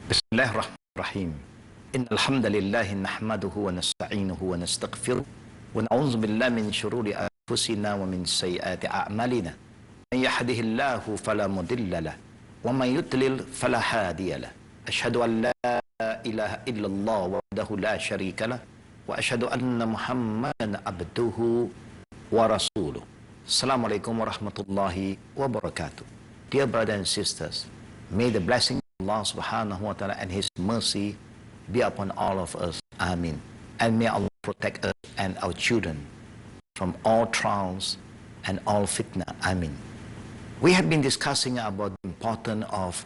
بسم الله الرحمن الرحيم إن الحمد لله نحمده ونستعينه ونستغفره ونعوذ بالله من شرور أنفسنا ومن سيئات أعمالنا من يهده الله فلا مضل له ومن يضلل فلا هادي له أشهد أن لا إله إلا الله وحده لا شريك له وأشهد أن محمدا عبده ورسوله. Assalamu alaikum wa rahmatullahi wa barakatuh. Dear brothers and sisters, may the blessing of Allah subhanahu wa ta'ala and His mercy be upon all of us. Ameen. And may Allah protect us and our children from all trials and all fitna. Ameen. We have been discussing about the importance of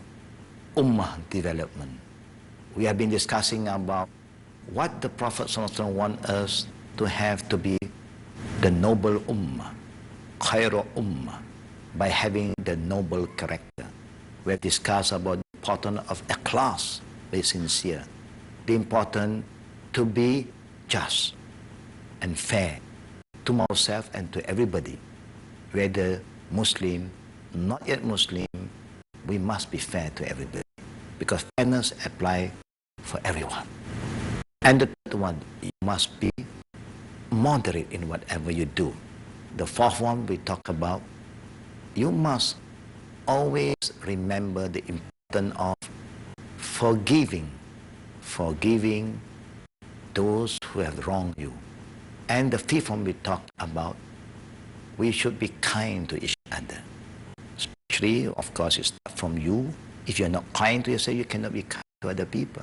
Ummah development. We have been discussing about what the Prophet ﷺ wants us to have to be the noble Ummah, Khairu Ummah, by having the noble character. We have discussed about the importance of Ikhlas, be sincere, the importance to be just and fair to ourselves and to everybody, whether Muslim, not yet Muslim, we must be fair to everybody, because fairness applies for everyone. And the third one, you must be moderate in whatever you do. The fourth one we talk about, you must always remember the importance of forgiving those who have wronged you. And the fifth one we talked about, we should be kind to each other. Especially, of course, it starts from you. If you're not kind to yourself, you cannot be kind to other people.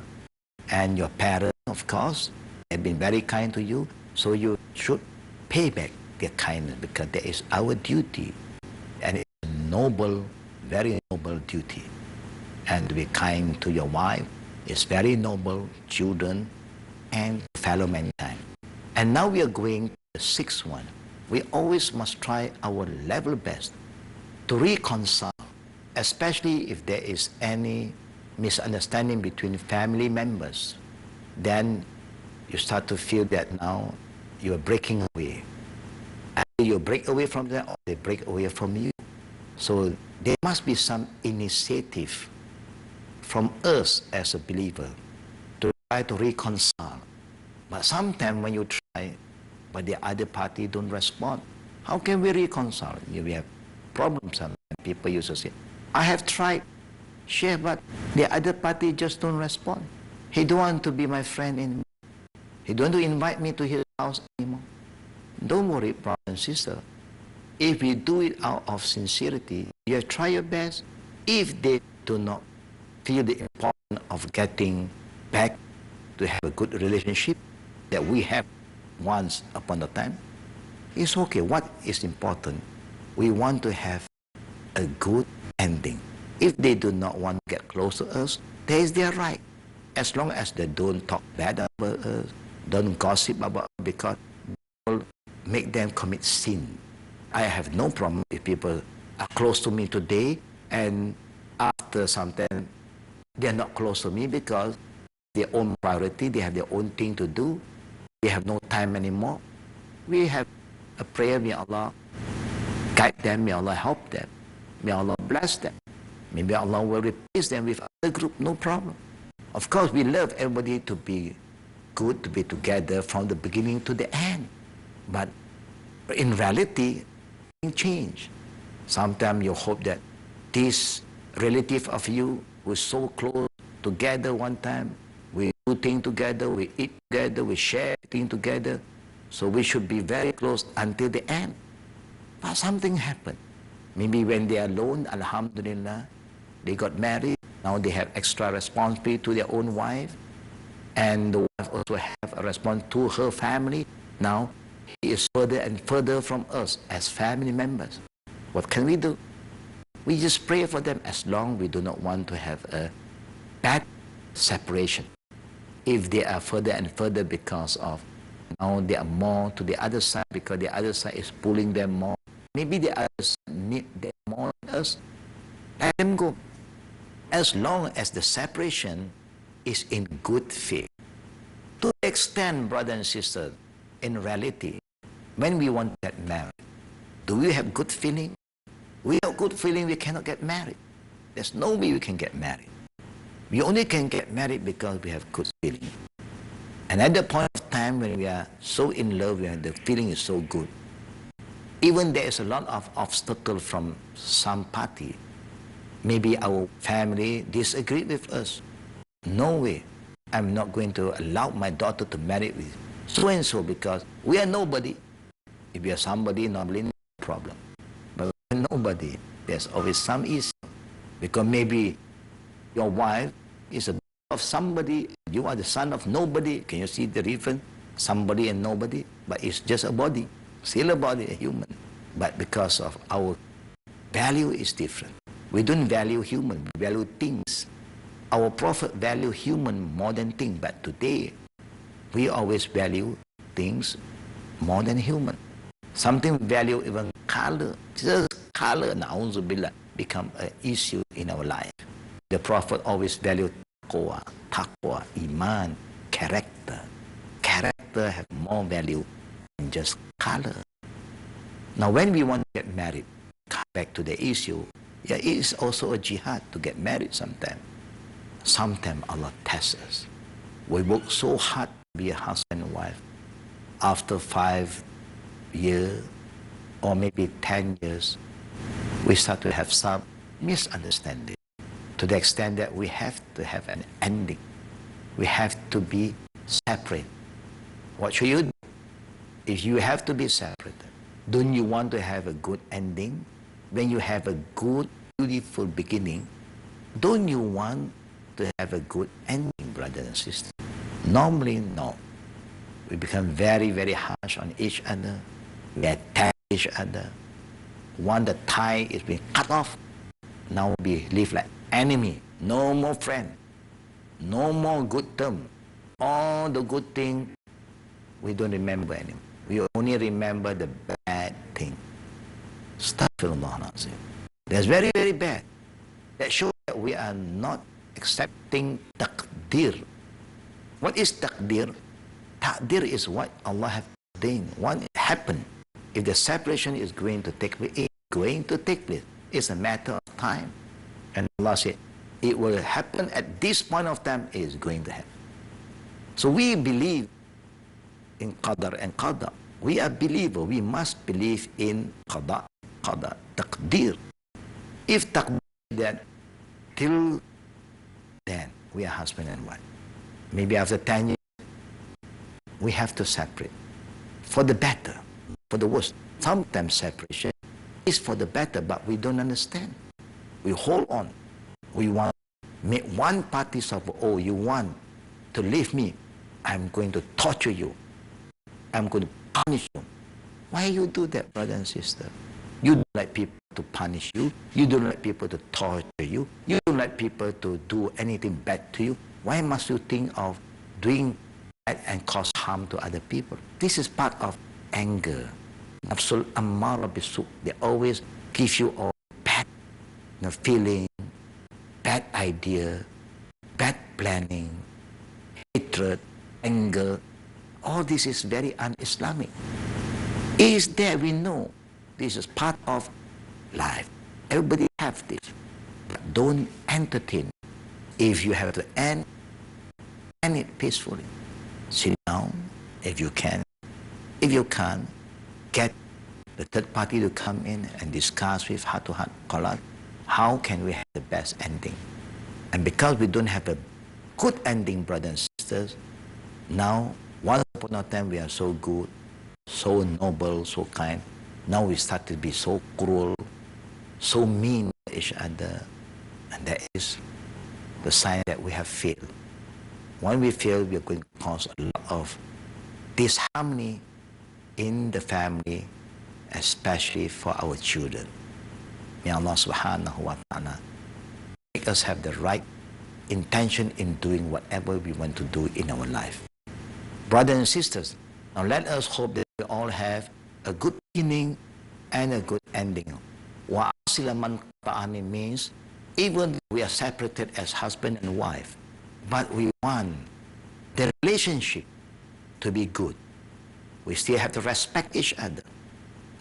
And your parents, of course, have been very kind to you, so you should pay back their kindness, because that is our duty. And it's a noble, very noble duty. And to be kind to your wife is very noble, children, and fellow mankind. And now we are going to the sixth one. We always must try our level best to reconcile, especially if there is any misunderstanding between family members. Then you start to feel that now you are breaking away. Either you break away from them or they break away from you. So there must be some initiative from us as a believer to try to reconcile. But sometimes when you try, but the other party don't respond, how can we reconcile? We have problems sometimes. People used to say, I have tried, Sheikh, but the other party just don't respond. He don't want to be my friend anymore. He don't want to invite me to his house anymore. Don't worry, brother and sister. If you do it out of sincerity, you try your best. If they do not feel the importance of getting back to have a good relationship that we have once upon a time, it's okay. What is important? We want to have a good ending. If they do not want to get close to us, that is their right. As long as they don't talk bad about us, don't gossip about us, because it will make them commit sin. I have no problem if people are close to me today and after some time they are not close to me because their own priority, they have their own thing to do, they have no time anymore. We have a prayer, may Allah guide them, may Allah help them, may Allah bless them. Maybe Allah will replace them with other group, no problem. Of course, we love everybody to be good, to be together from the beginning to the end. But in reality, things change. Sometimes you hope that this relative of you who is so close together one time, we do things together, we eat together, we share things together, so we should be very close until the end. But something happened. Maybe when they are alone, alhamdulillah, they got married, now they have extra responsibility to their own wife, and the wife also have a response to her family. Now he is further and further from us as family members. What can we do? We just pray for them, as long we do not want to have a bad separation. If they are further and further because of now they are more to the other side, because the other side is pulling them more, maybe the other side need them more than us, let them go. As long as the separation is in good faith. To the extent, brother and sister, in reality, when we want to get married, do we have good feeling? We have good feeling, we cannot get married. There's no way we can get married. We only can get married because we have good feeling. And at the point of time when we are so in love, when the feeling is so good, even there is a lot of obstacle from some party. Maybe our family disagreed with us. No way. I'm not going to allow my daughter to marry with so-and-so because we are nobody. If we are somebody, normally no problem. But we are nobody. There's always some issue. Because maybe your wife is a daughter of somebody, you are the son of nobody. Can you see the difference? Somebody and nobody, but it's just a body, still a body, a human. But because of our value is different. We don't value human, we value things. Our Prophet value human more than things, but today we always value things more than human. Something value even color, just color, na'udzubillah, become an issue in our life. The Prophet always valued taqwa, iman, character. Character have more value than just color. Now when we want to get married, come back to the issue, yeah, it is also a jihad to get married sometimes. Sometimes Allah tests us. We work so hard to be a husband and wife. After 5 years or maybe 10 years, we start to have some misunderstanding to the extent that we have to have an ending. We have to be separate. What should you do? If you have to be separated, don't you want to have a good ending? When you have a good, beautiful beginning, don't you want to have a good ending, brothers and sisters? Normally, no. We become very, very harsh on each other. We attack each other. Once the tie is being cut off, now we live like enemy. No more friend. No more good term. All the good thing, we don't remember anymore. We only remember the bad thing. Astaghfirullah. That's very, very bad. That shows that we are not accepting taqdir. What is taqdir? Taqdir is what Allah has ordained. What happened. If the separation is going to take place, it's going to take place. It's a matter of time. And Allah said, it will happen at this point of time, it is going to happen. So we believe in qadar and qada. We are believers. We must believe in qada, taqdir. If taqdir, then till then we are husband and wife. Maybe after 10 years, we have to separate for the better, for the worse. Sometimes separation is for the better, but we don't understand. We hold on. We want to make one party suffer. Oh, you want to leave me? I'm going to torture you. I'm going to punish you. Why you do that, brother and sister? You don't like people to punish you. You don't like people to torture you. You don't like people to do anything bad to you. Why must you think of doing bad and cause harm to other people? This is part of anger. Nafsul ammara bisu. They always give you all bad feeling, bad idea, bad planning, hatred, anger. All this is very un-Islamic. It is there, we know. This is part of life. Everybody have this. But don't entertain. If you have to end it peacefully. Sit down if you can. If you can't, get the third party to come in and discuss with heart-to-heart qalat. How can we have the best ending? And because we don't have a good ending, brothers and sisters, now, once upon a time we are so good, so noble, so kind. Now we start to be so cruel, so mean to each other. And that is the sign that we have failed. When we fail, we are going to cause a lot of disharmony in the family, especially for our children. May Allah subhanahu wa ta'ala make us have the right intention in doing whatever we want to do in our life. Brothers and sisters, now let us hope that we all have a good beginning and a good ending. Wa'asila man qata'ani means even we are separated as husband and wife, but we want the relationship to be good. We still have to respect each other.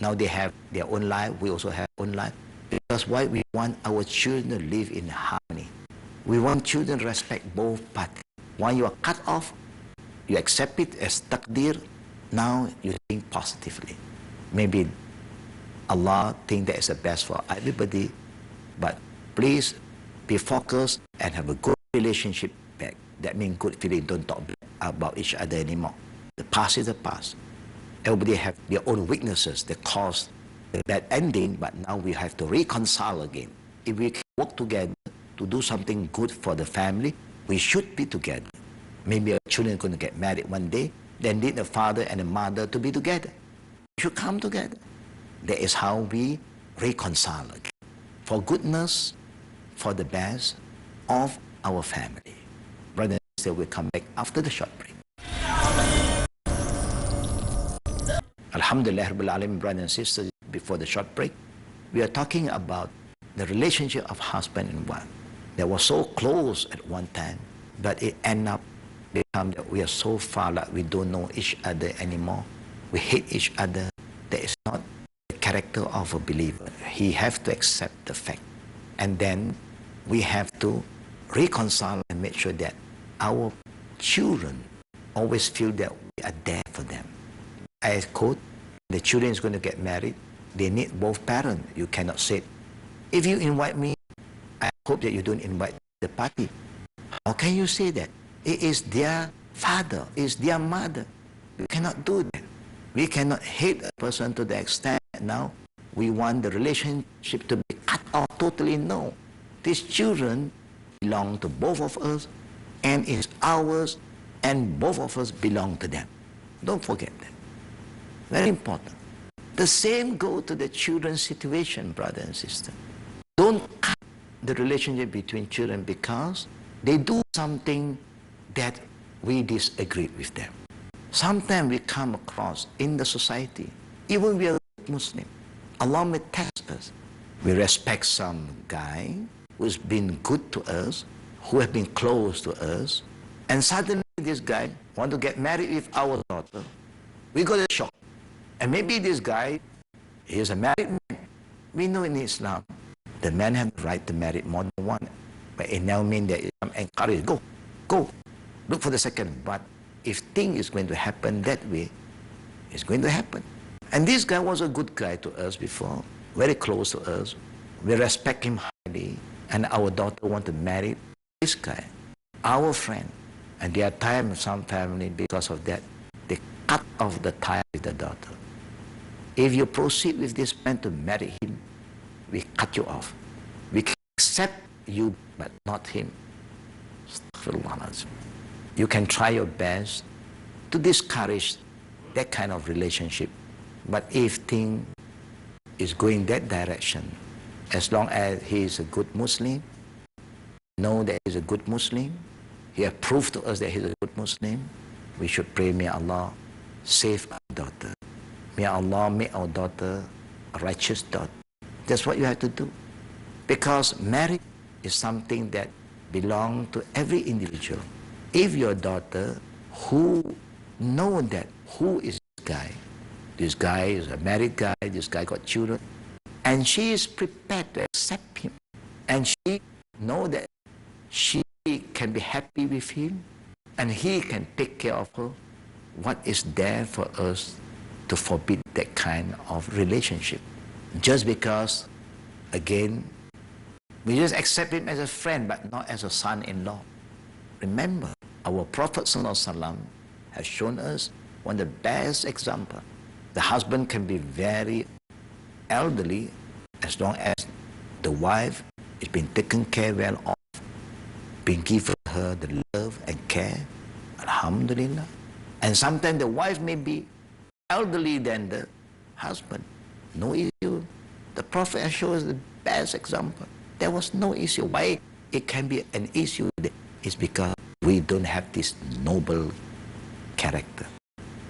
Now they have their own life, we also have our own life. Because why we want our children to live in harmony. We want children to respect both parties. When you are cut off, you accept it as taqdeer. Now you think positively. Maybe Allah think that is the best for everybody, but please be focused and have a good relationship back. That means good feeling. Don't talk about each other anymore. The past is the past. Everybody have their own weaknesses that cause the bad ending, but now we have to reconcile again. If we can work together to do something good for the family, we should be together. Maybe our children are going to get married one day, they need the father and the mother to be together. We should come together. That is how we reconcile again. For goodness, for the best of our family. Brother and sister, we'll come back after the short break. Alhamdulillah Rabbil Alamin, brothers and sisters, before the short break, we are talking about the relationship of husband and wife. They were so close at one time, but it ended up become that we are so far that we don't know each other anymore. We hate each other. That is not the character of a believer. He has to accept the fact. And then we have to reconcile and make sure that our children always feel that we are there for them. I quote, the children is going to get married, they need both parents. You cannot say, if you invite me, I hope that you don't invite the party. How can you say that? It is their father, it is their mother. You cannot do that. We cannot hate a person to the extent that now we want the relationship to be cut off totally. No. These children belong to both of us, and it's ours, and both of us belong to them. Don't forget that. Very important. The same goes to the children's situation, brother and sister. Don't cut the relationship between children because they do something that we disagree with them. Sometimes we come across in the society, even we are Muslim, Allah may test us. We respect some guy who's been good to us, who have been close to us, and suddenly this guy want to get married with our daughter. We got a shock. And maybe this guy, he is a married man. We know in Islam, the man has the right to marry more than one. But it now means that I'm encouraged, go, look for the second. But if thing is going to happen that way, it's going to happen. And this guy was a good guy to us before, very close to us. We respect him highly, and our daughter want to marry this guy, our friend. And there are times some family, because of that, they cut off the tie with the daughter. If you proceed with this man to marry him, we cut you off. We can accept you, but not him. You can try your best to discourage that kind of relationship. But if thing is going that direction, as long as he is a good Muslim, know that he is a good Muslim, he has proved to us that he is a good Muslim, we should pray, may Allah save our daughter. May Allah make our daughter a righteous daughter. That's what you have to do. Because marriage is something that belongs to every individual. If your daughter who know that who is this guy is a married guy, this guy got children, and she is prepared to accept him, and she know that she can be happy with him, and he can take care of her, what is there for us to forbid that kind of relationship? Just because, again, we just accept him as a friend, but not as a son-in-law. Remember, our Prophet ﷺ has shown us one of the best examples. The husband can be very elderly as long as the wife is being taken care well of, being given her the love and care. Alhamdulillah. And sometimes the wife may be elderly than the husband. No issue. The Prophet has shown us the best example. There was no issue. Why it can be an issue? It's because we don't have this noble character.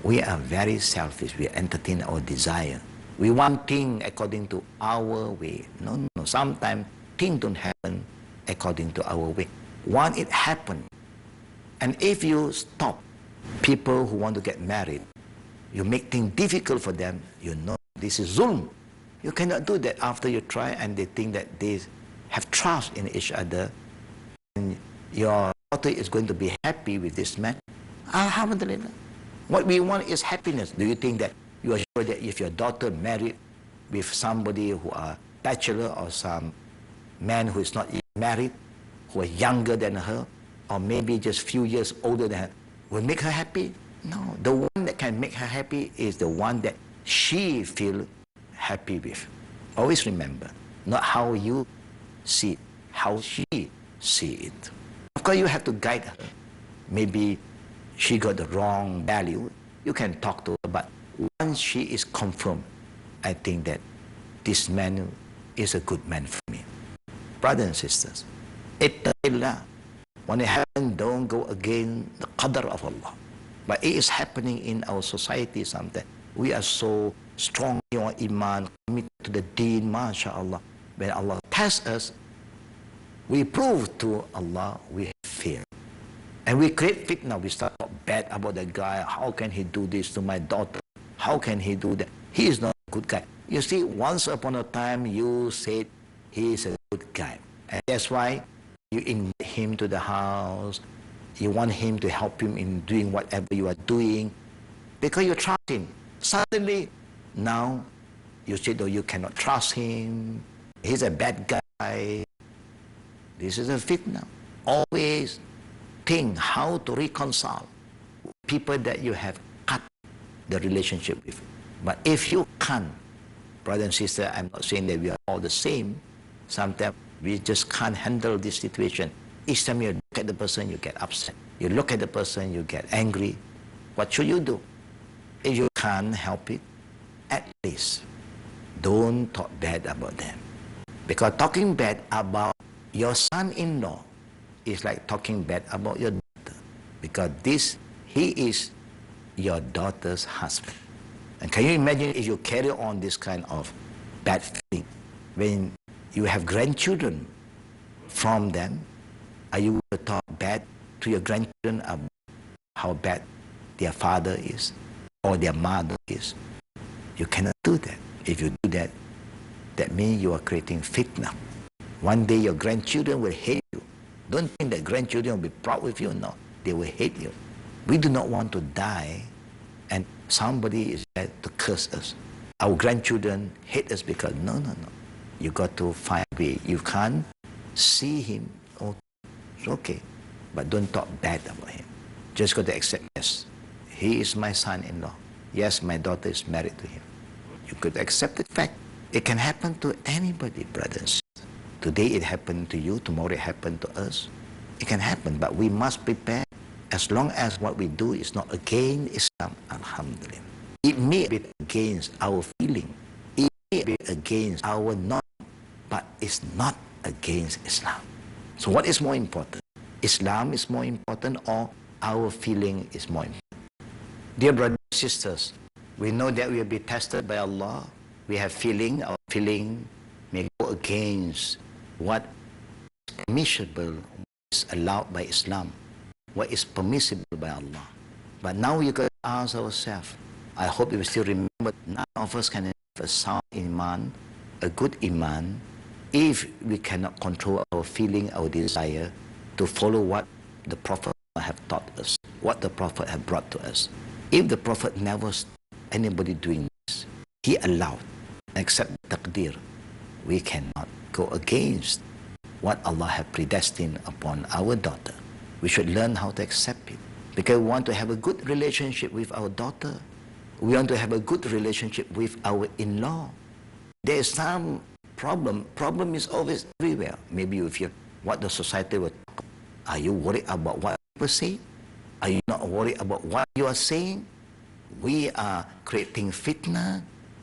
We are very selfish. We entertain our desire. We want things according to our way. No. Sometimes things don't happen according to our way. Once it happens, and if you stop people who want to get married, you make things difficult for them, you know this is zulm. You cannot do that after you try and they think that they have trust in each other. your daughter is going to be happy with this man, alhamdulillah. What we want is happiness. Do you think that you are sure that if your daughter married with somebody who are bachelor or some man who is not yet married, who are younger than her, or maybe just few years older than her, will make her happy? No. The one that can make her happy is the one that she feel happy with. Always remember, not how you see it, how she see it. Of course, you have to guide her. Maybe she got the wrong value. You can talk to her, but once she is confirmed, I think that this man is a good man for me. Brothers and sisters, ittaqillah. When it happens, don't go against the qadr of Allah. But it is happening in our society sometimes. We are so strong in our iman, committed to the deen, mashallah. When Allah tests us, we prove to Allah we have failed. And we create fitna. We start bad about that guy. How can he do this to my daughter? How can he do that? He is not a good guy. You see, once upon a time, you said he is a good guy. And that's why you invite him to the house. You want him to help him in doing whatever you are doing. Because you trust him. Suddenly, now, you say, oh, you cannot trust him. He's a bad guy. This is a fitna. Always think how to reconcile people that you have cut the relationship with. But if you can't, brother and sister, I'm not saying that we are all the same. Sometimes we just can't handle this situation. Each time you look at the person, you get upset. You look at the person, you get angry. What should you do? If you can't help it, at least don't talk bad about them. Because talking bad about your son-in-law is like talking bad about your daughter. Because he is your daughter's husband. And can you imagine if you carry on this kind of bad feeling when you have grandchildren from them? Are you going to talk bad to your grandchildren about how bad their father is or their mother is? You cannot do that. If you do that, that means you are creating fitna. One day your grandchildren will hate you. Don't think that grandchildren will be proud with you. No, they will hate you. We do not want to die and somebody is there to curse us. Our grandchildren hate us because, no. You got to find a way. You can't see him. Oh, it's okay. But don't talk bad about him. Just got to accept, yes, he is my son-in-law. Yes, my daughter is married to him. You could accept the fact. It can happen to anybody, brothers. Today it happened to you, tomorrow it happened to us. It can happen, but we must prepare. As long as what we do is not against Islam, alhamdulillah. It may be against our feeling. It may be against our knowledge, but it's not against Islam. So what is more important? Islam is more important or our feeling is more important? Dear brothers and sisters, we know that we will be tested by Allah. We have feeling. Our feeling may go against what is permissible, what is allowed by Islam, what is permissible by Allah. But now you got to ask ourselves, I hope you will still remember, none of us can have a sound iman, a good iman, if we cannot control our feeling, our desire to follow what the Prophet have taught us, what the Prophet have brought to us. If the Prophet never stopped anybody doing this, he allowed, except taqdeer, we cannot go against what Allah have predestined upon our daughter. We should learn how to accept it. Because we want to have a good relationship with our daughter. We want to have a good relationship with our in-law. There is some problem. Problem is always everywhere. Maybe you feel what the society will talk. Are you worried about what people say? Are you not worried about what you are saying? We are creating fitna.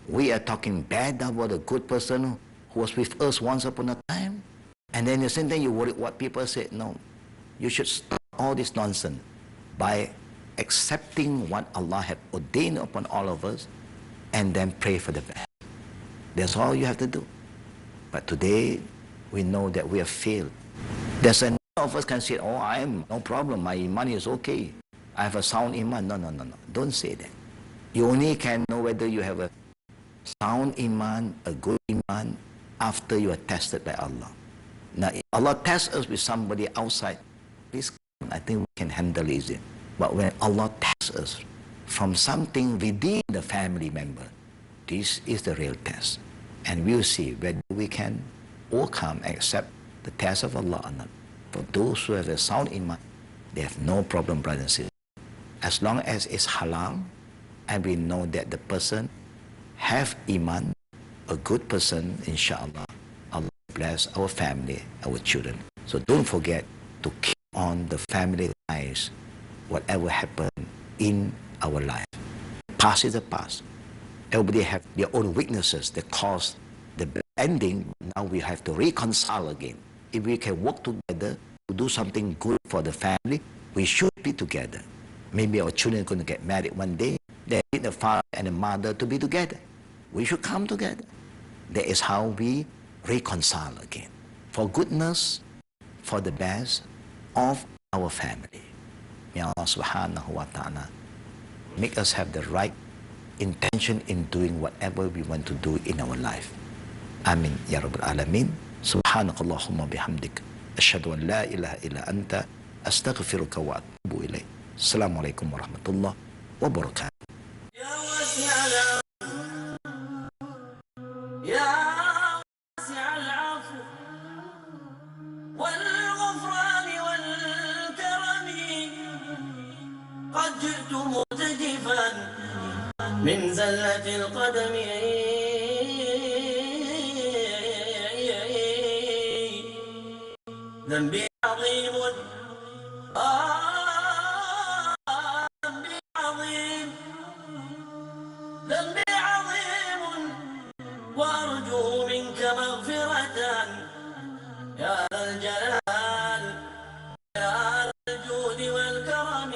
We are talking bad about a good person who was with us once upon a time. And then the same time you worry what people say. No, you should stop all this nonsense by accepting what Allah has ordained upon all of us and then pray for the best. That's all you have to do. But today, we know that we have failed. There's a none of us can say, oh, I am no problem, my iman is okay. I have a sound iman. No. Don't say that. You only can know whether you have a sound iman, a good iman, after you are tested by Allah. Now, if Allah tests us with somebody outside, please, I think we can handle it. But when Allah tests us from something within the family member, this is the real test. And we'll see whether we can overcome, accept the test of Allah or not. For those who have a sound iman, they have no problem, brothers and sisters. As long as it's halal, and we know that the person have iman, a good person, inshallah, Allah bless our family, our children. So don't forget to keep on the family lives, whatever happened in our life. Past is the past. Everybody have their own weaknesses that cause the ending. Now we have to reconcile again. If we can work together to do something good for the family, we should be together. Maybe our children are going to get married one day. They need the father and the mother to be together. We should come together. That is how we reconcile again. For goodness, for the best of our family. May Allah subhanahu wa ta'ala make us have the right intention in doing whatever we want to do in our life. Amin. Ya Rabbal Alameen. Subhanakallahumma bihamdik. Ashhadu an la ilaha illa anta. Astaghfiruka wa atubu ilayk. Assalamualaikum warahmatullahi wabarakatuh. قد جئت مرتجفا من زلة القدم ذنبي عظيم ذنبي عظيم ذنبي عظيم وأرجو منك مغفرة يا ذا الجلال يا ذا الجود والكرم